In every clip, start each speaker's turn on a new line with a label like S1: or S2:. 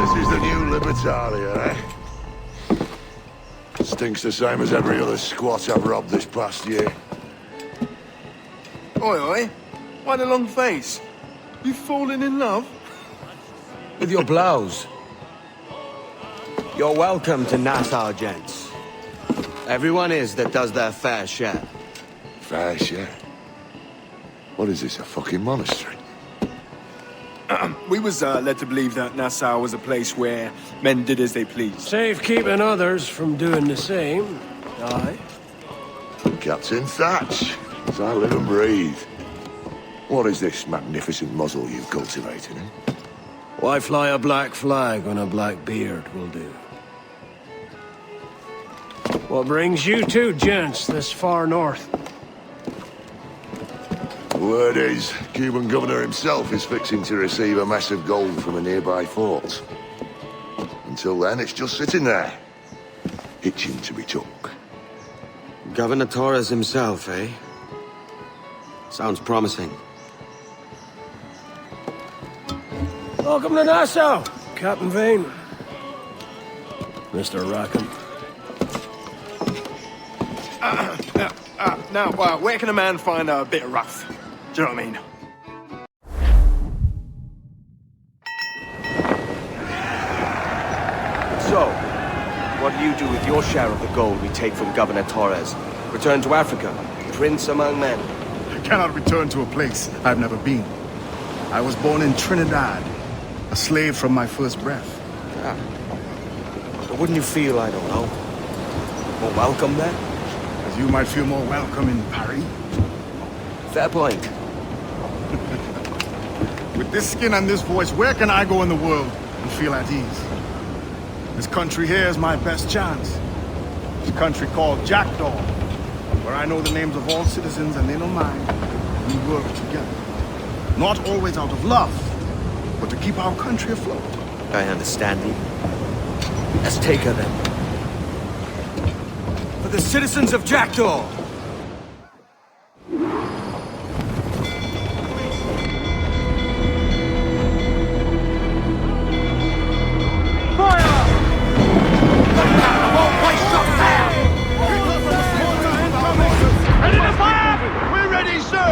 S1: This is the new Libertalia, eh? Stinks the same as every other squat I've robbed this past year.
S2: Oi, oi. Why the long face? You fallen in love?
S3: With your blouse. You're welcome to Nassau, gents. Everyone is that does their fair share.
S1: Fair share? What is this, a fucking monastery?
S2: We was led to believe that Nassau was a place where men did as they pleased.
S4: Safe keeping others from doing the same. Aye.
S1: Captain Thatch, as I live and breathe. What is this magnificent muzzle you've cultivated, eh?
S4: Why fly a black flag when a black beard will do? What brings you two gents this far north?
S1: The word is, Cuban governor himself is fixing to receive a mess of gold from a nearby fort. Until then, it's just sitting there, itching to be took.
S3: Governor Torres himself, eh? Sounds promising.
S4: Welcome to Nassau, Captain Vane. Mr. Rackham.
S2: Now, where can a man find a bit of rough? Do you know what I mean?
S3: So, what do you do with your share of the gold we take from Governor Torres? Return to Africa, prince among men?
S5: I cannot return to a place I've never been. I was born in Trinidad, a slave from my first breath.
S3: Ah. But wouldn't you feel, I don't know, more welcome there?
S5: As you might feel more welcome in Paris.
S3: Fair point.
S5: With this skin and this voice, where can I go in the world and feel at ease? This country here is my best chance. This country called Jackdaw, where I know the names of all citizens and they know mine. We work together. Not always out of love, but to keep our country afloat.
S3: I understand you. Let's take her then. For the citizens of Jackdaw!
S6: Ready to fire! Ready to fire!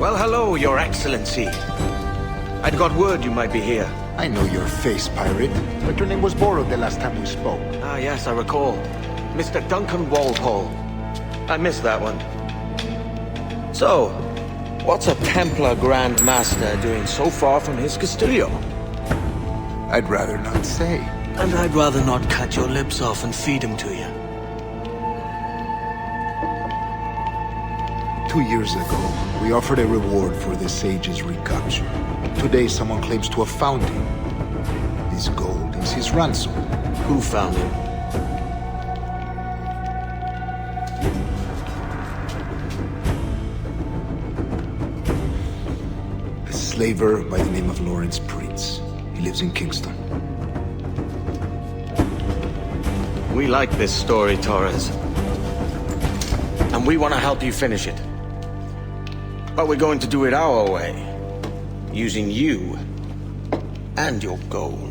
S3: Well, hello, Your Excellency. I'd got word you might be here.
S6: I know your face, pirate, but your name was borrowed the last time we spoke.
S3: Ah, yes, I recall. Mr. Duncan Walpole. I missed that one. So, what's a Templar Grand Master doing so far from his Castillo?
S6: I'd rather not say.
S4: And I'd rather not cut your lips off and feed him to you.
S6: 2 years ago, we offered a reward for the sage's recapture. Today, someone claims to have found him. This gold is his ransom.
S4: Who found him?
S6: A slaver by the name of Laurens Prins. He lives in Kingston.
S3: We like this story, Torres. And we want to help you finish it. But we're going to do it our way. Using you and your gold.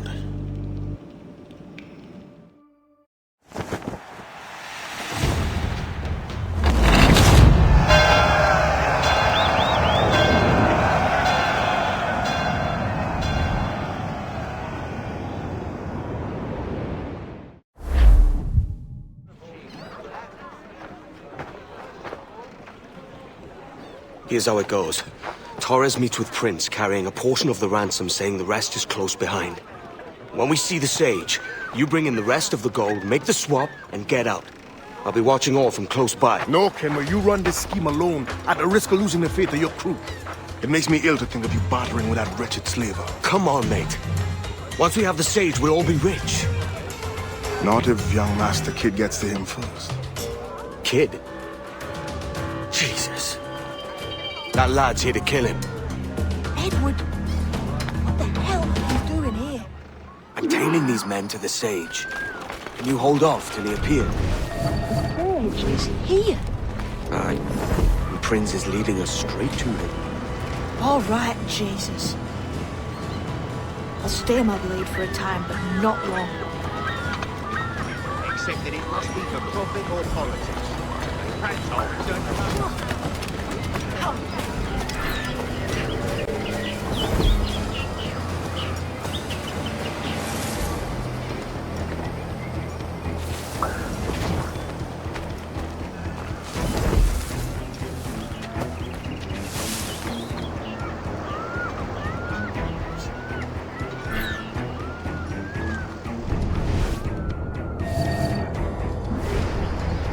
S3: Here's how it goes. Torres meets with Prince, carrying a portion of the ransom, saying the rest is close behind. When we see the sage, you bring in the rest of the gold, make the swap, and get out. I'll be watching all from close by.
S5: No, Kenway, you run this scheme alone, at the risk of losing the faith of your crew. It makes me ill to think of you bartering with that wretched slaver.
S3: Come on, mate. Once we have the sage, we'll all be rich.
S5: Not if young Master Kidd gets to him first.
S3: Kid? Jesus. That lad's here to kill him.
S7: Edward, what the hell are you doing here?
S3: I'm tailing these men to the sage. Can you hold off till he appears?
S7: The sage is here.
S3: Aye. And Prince is leading us straight to him.
S7: All right, Jesus. I'll stay my blade for a time, but not long.
S8: Except that it must be for profit or politics. Perhaps I'll return to my...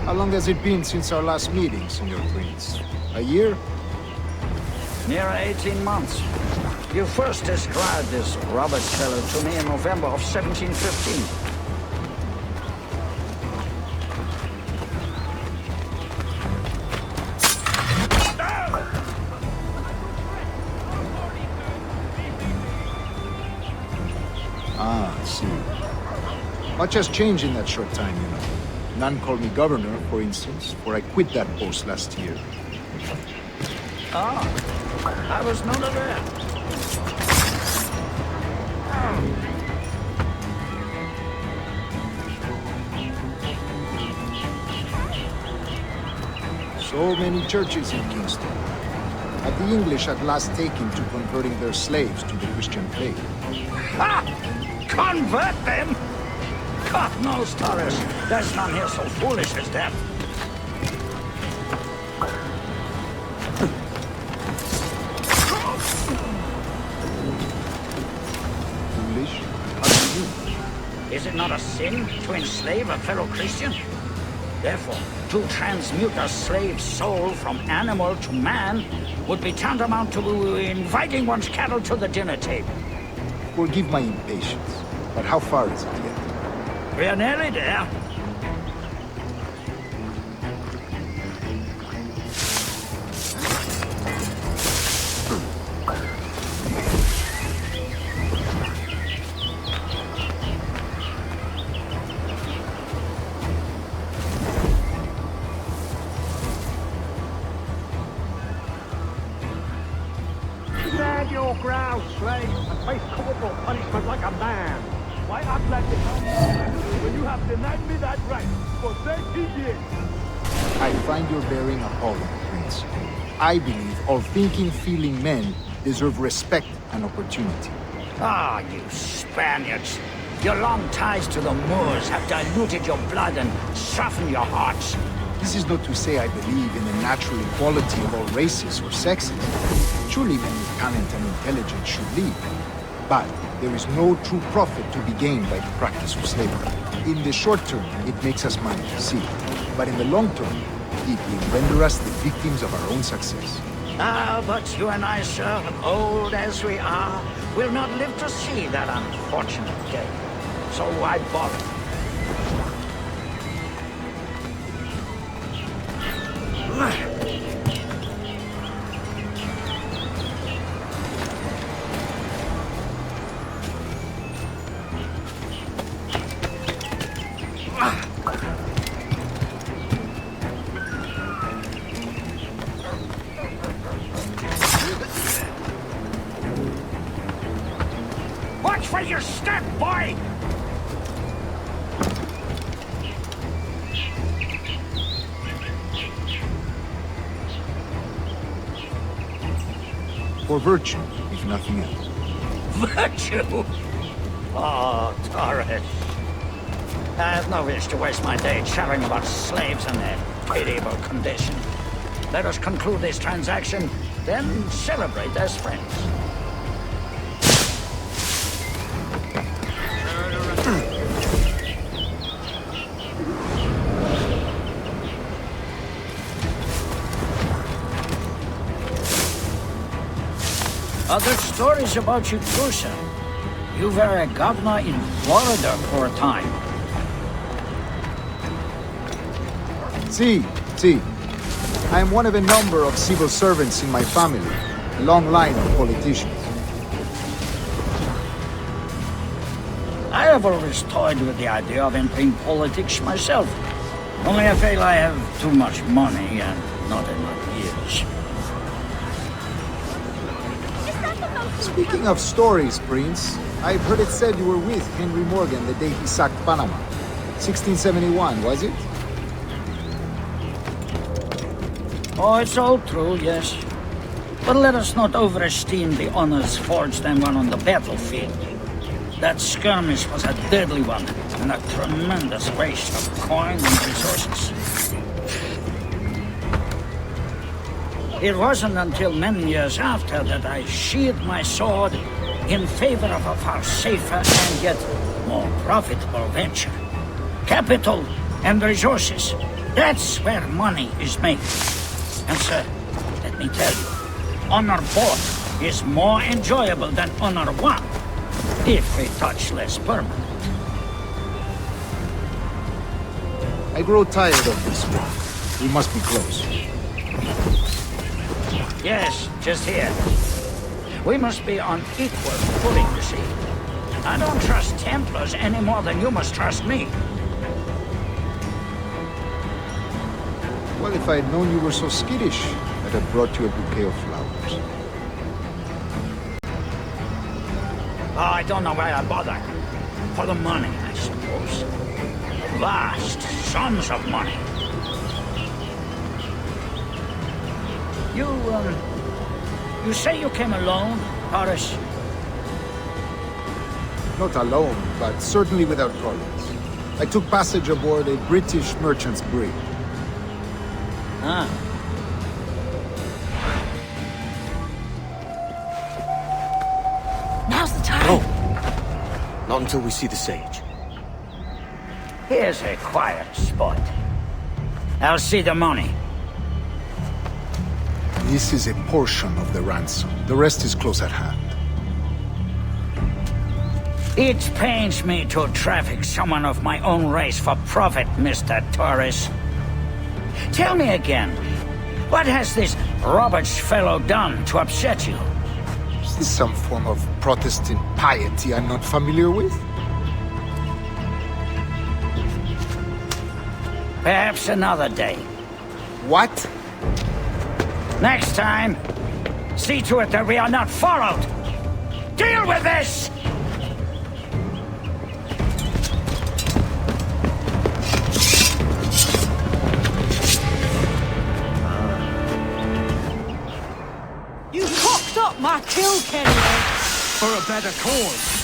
S6: How long has it been since our last meeting, Senor Prince? A year?
S9: Near 18 months. You first described this Robert fellow to me in November of 1715.
S6: Ah, I see. Much has changed in that short time, you know. None called me governor, for instance, for I quit that post last year.
S9: Ah, I was not aware.
S6: So many churches in Kingston. Had the English at last taken to converting their slaves to the Christian faith?
S9: Ha! Convert them? God knows, Torres. There's none here so foolish as that.
S6: Foolish? How do you mean?
S9: Is it not a sin to enslave a fellow Christian? Therefore, to transmute a slave's soul from animal to man would be tantamount to inviting one's cattle to the dinner table.
S6: Forgive my impatience, but how far is it yet?
S9: We're nearly there.
S8: Stand your ground, slave, and face corporal punishment like a man. Why act like the when you have denied me that right for 30 years?
S6: I find you're bearing appalling, Prince. I believe all thinking, feeling men deserve respect and opportunity.
S9: Ah, you Spaniards. Your long ties to the Moors have diluted your blood and softened your hearts.
S6: This is not to say I believe in the natural equality of all races or sexes. Surely men with talent and intelligence should lead. But there is no true profit to be gained by the practice of slavery. In the short term, it makes us money, see. But in the long term, it will render us the victims of our own success.
S9: Ah, but you and I, sir, old as we are, will not live to see that unfortunate day. So why bother? Watch where you step, boy!
S6: For virtue, if nothing else.
S9: Virtue? Oh, Torres. I have no wish to waste my day chattering about slaves and their pitiable condition. Let us conclude this transaction, then celebrate as friends. Other stories about you too, sir. You were a governor in Florida for a time.
S6: See. I am one of a number of civil servants in my family. A long line of politicians.
S9: I have always toyed with the idea of entering politics myself. Only I feel I have too much money and not enough years.
S6: Speaking of stories, Prince, I've heard it said you were with Henry Morgan the day he sacked Panama. 1671, was it?
S9: Oh, it's all true, yes. But let us not overesteem the honors forged and won on the battlefield. That skirmish was a deadly one, and a tremendous waste of coin and resources. It wasn't until many years after that I sheathed my sword in favor of a far safer and yet more profitable venture. Capital and resources, that's where money is made. And sir, let me tell you, honor bought is more enjoyable than honor won, if a touch less permanent.
S6: I grow tired of this war. We must be close.
S9: Yes, just here. We must be on equal footing, you see. I don't trust Templars any more than you must trust me.
S6: Well, if I had known you were so skittish, I'd have brought you a bouquet of flowers.
S9: Oh, I don't know why I bother. For the money, I suppose. Vast sums of money. You say you came alone, Torres?
S6: Not alone, but certainly without Torres. I took passage aboard a British merchant's brig.
S9: Ah.
S7: Now's the time.
S4: No. Not until we see the sage.
S9: Here's a quiet spot. I'll see the money.
S6: This is a portion of the ransom. The rest is close at hand.
S9: It pains me to traffic someone of my own race for profit, Mr. Torres. Tell me again, what has this Roberts fellow done to upset you?
S6: Is this some form of Protestant piety I'm not familiar with?
S9: Perhaps another day.
S6: What?
S9: Next time, see to it that we are not followed. Deal with this!
S7: You cocked up my kill, Kenway.
S2: For a better cause.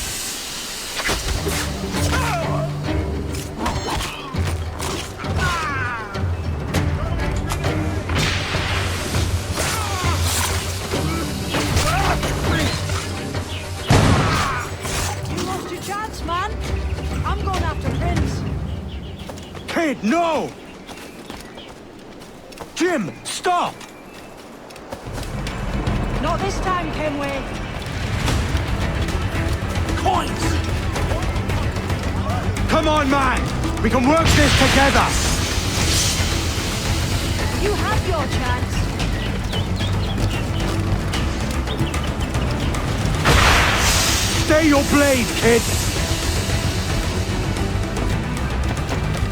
S7: You lost your chance, man. I'm going after Prins.
S2: Kid, no! Jim, stop!
S7: Not this time, Kenway.
S2: Coins! Come on, man! We can work this together!
S7: You have your chance.
S2: Stay your blade, kid!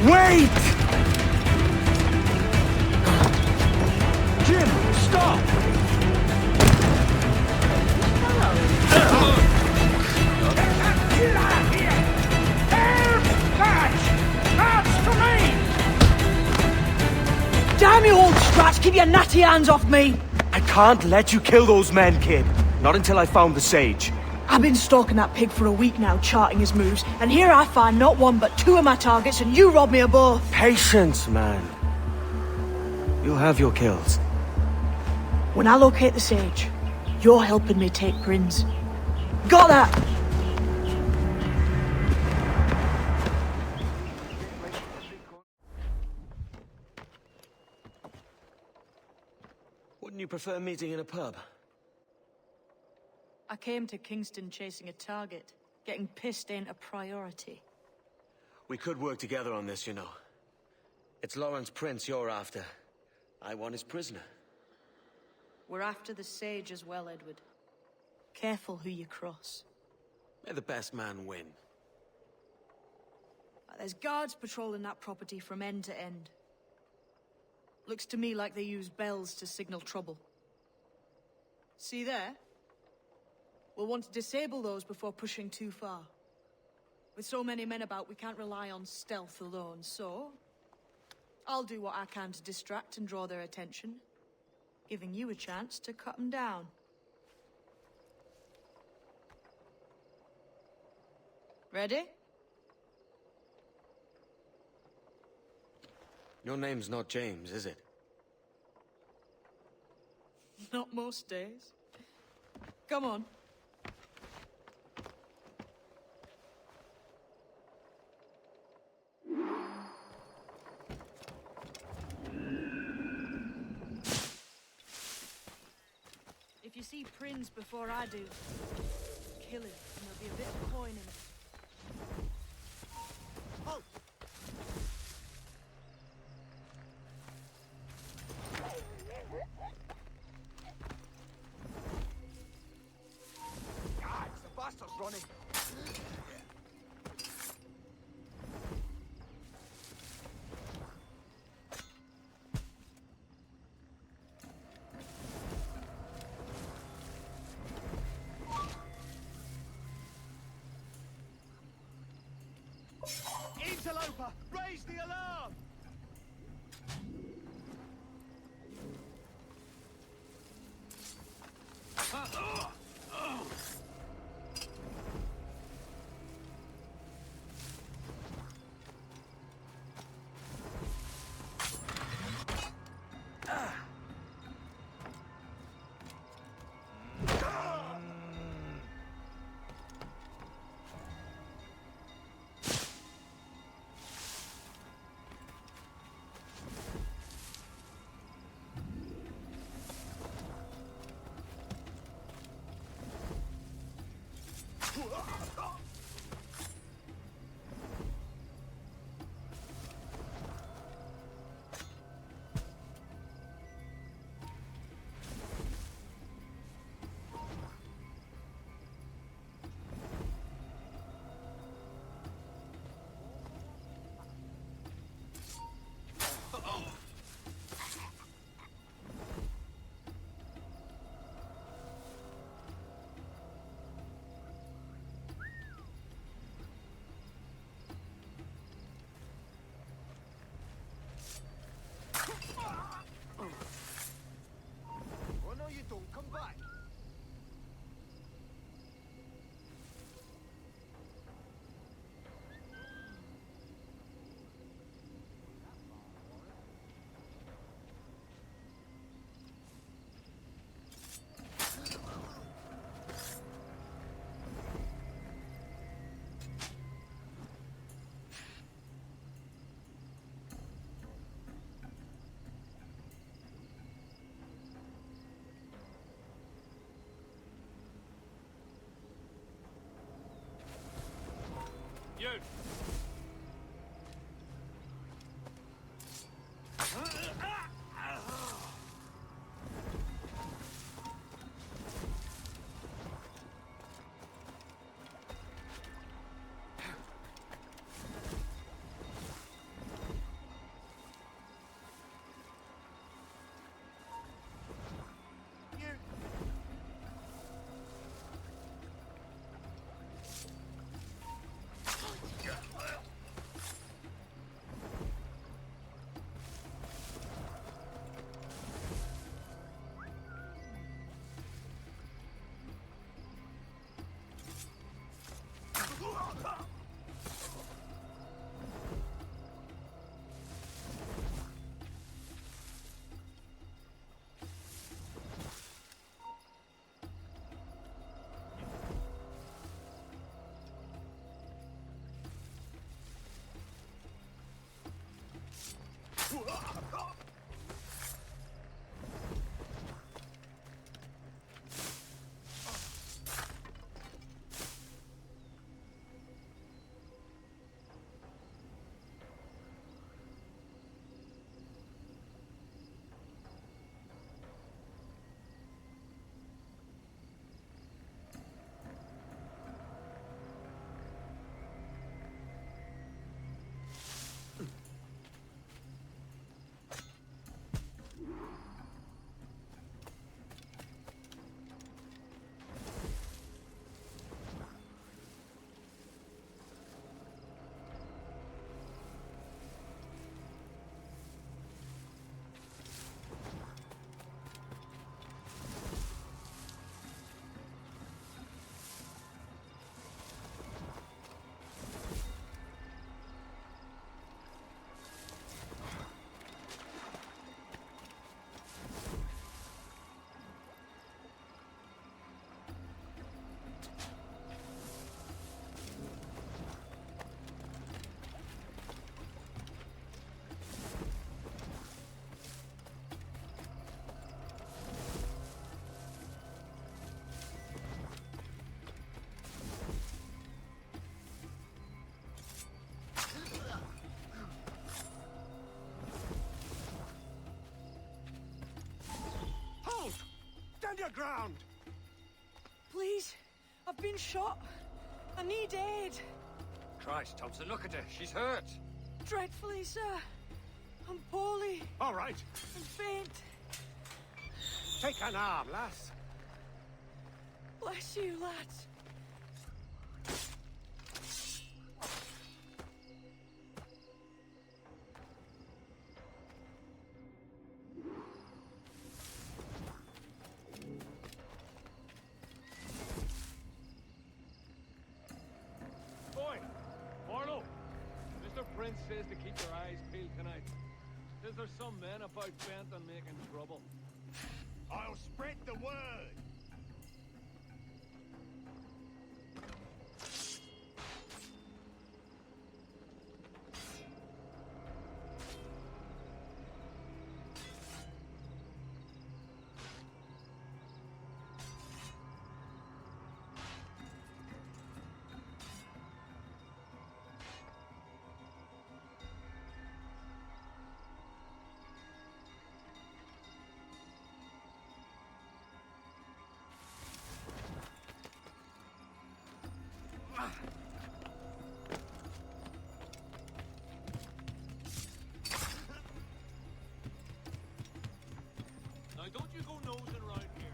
S2: Wait! Jim, stop!
S7: Damn you, old scratch! Keep your natty hands off me!
S2: I can't let you kill those men, kid. Not until I found the sage.
S7: I've been stalking that pig for a week now, charting his moves, and here I find not one but two of my targets, and you rob me of both.
S2: Patience, man. You'll have your kills.
S7: When I locate the sage, you're helping me take Prins. Got that?
S4: Wouldn't you prefer meeting in a pub?
S7: I came to Kingston chasing a target. Getting pissed ain't a priority.
S4: We could work together on this, you know. It's Laurens Prins you're after. I want his prisoner.
S7: We're after the sage as well, Edward. Careful who you cross.
S4: May the best man win.
S7: There's guards patrolling that property from end to end. Looks to me like they use bells to signal trouble. See there? We'll want to disable those before pushing too far. With so many men about, we can't rely on stealth alone, so... I'll do what I can to distract and draw their attention, giving you a chance to cut them down. Ready?
S4: Your name's not James, is it?
S7: Not most days. Come on. If you see Prins before I do, kill him, and there'll be a bit of coin in it. Oh!
S2: God, the bastard's running!
S8: Interloper! Raise the alarm! Stand your ground!
S7: Please, I've been shot. I need aid.
S8: Christ, Thompson, look at her. She's hurt.
S7: Dreadfully, sir. I'm poorly
S8: All right.
S7: and faint.
S8: Take an arm, lass.
S7: Bless you, lads.
S10: Boy, Marlowe, Mr. Prince says to keep your eyes peeled tonight. Says there's some men about bent on making trouble.
S5: I'll spread the word.
S10: Now don't you go nosing around here.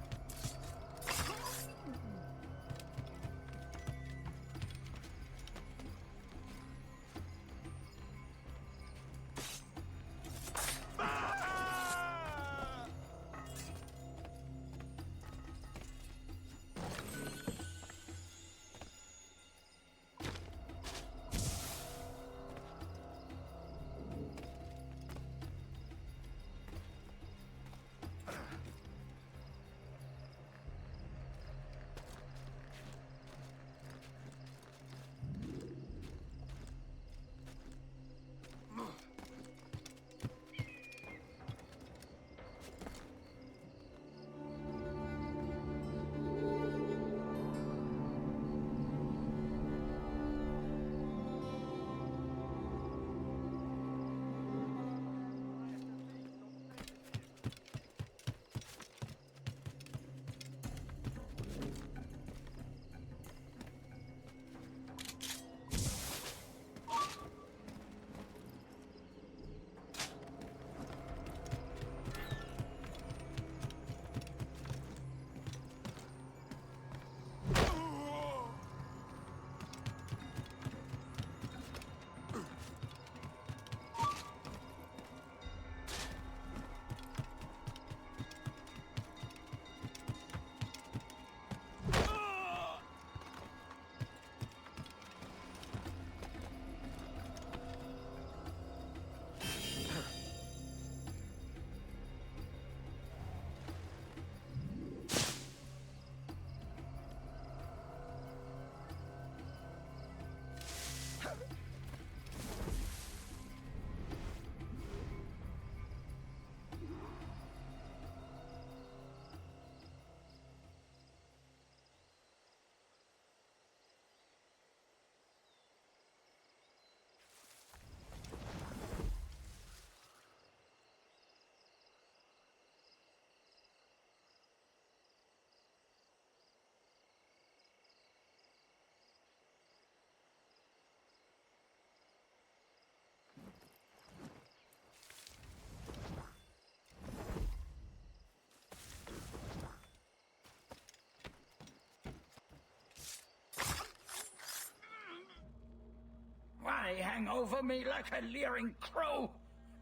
S9: Why hang over me like a leering crow?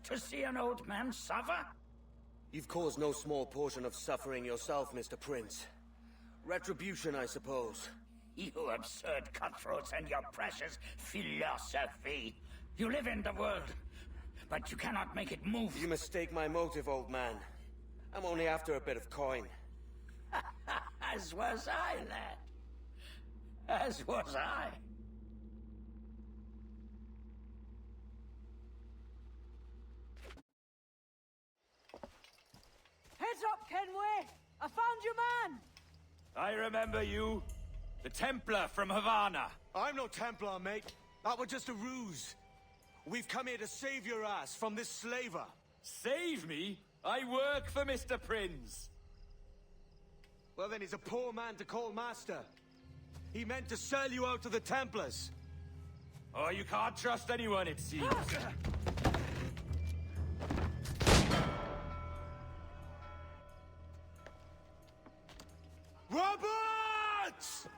S9: To see an old man suffer?
S4: You've caused no small portion of suffering yourself, Mr. Prince. Retribution, I suppose.
S9: You absurd cutthroats and your precious philosophy. You live in the world, but you cannot make it move.
S4: You mistake my motive, old man. I'm only after a bit of coin.
S9: As was I, lad. As was I.
S7: Heads up, Kenway! I found your man!
S2: I remember you. The Templar from Havana.
S3: I'm no Templar, mate. That was just a ruse. We've come here to save your ass from this slaver.
S2: Save me? I work for Mr. Prins.
S4: Well, then he's a poor man to call master. He meant to sell you out to the Templars.
S10: Oh, you can't trust anyone, it seems.
S4: Roberts!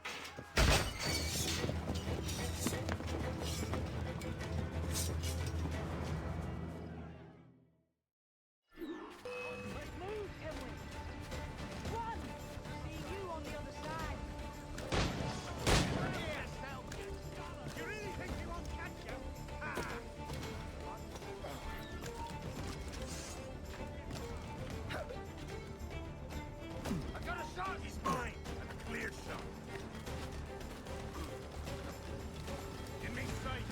S7: Let's move, Kenway. Run! See you on the other side.
S8: You really think you won't catch you? I got a shot! He's mine! And a clear shot. Give me sight!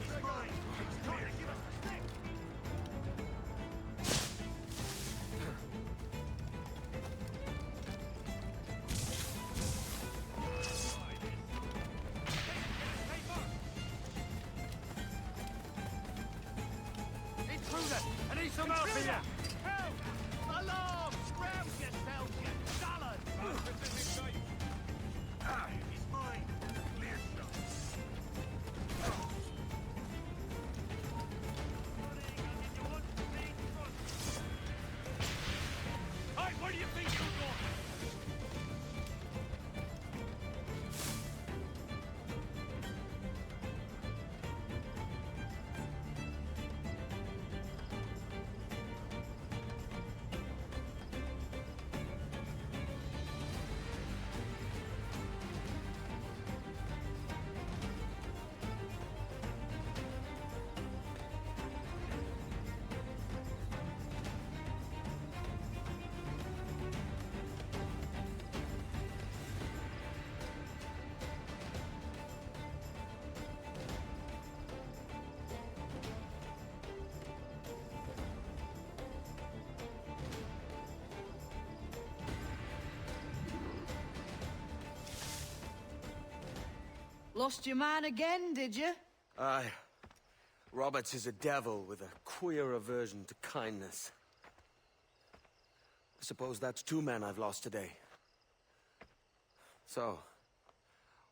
S8: He's mine! He's trying to give us the stick! Intruder! I need some help here! Help! Alarm! Scram yourself, you dullard! He's mine! Clear shot! Hey, where do you think you're going?
S7: Lost your man again, did you?
S4: Aye. Roberts is a devil with a queer aversion to kindness. I suppose that's 2 men I've lost today. So,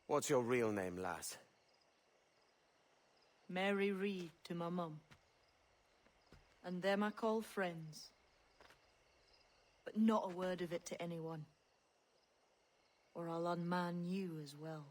S4: what's your real name, lass?
S7: Mary Reed to my mum. And them I call friends. But not a word of it to anyone. Or I'll unman you as well.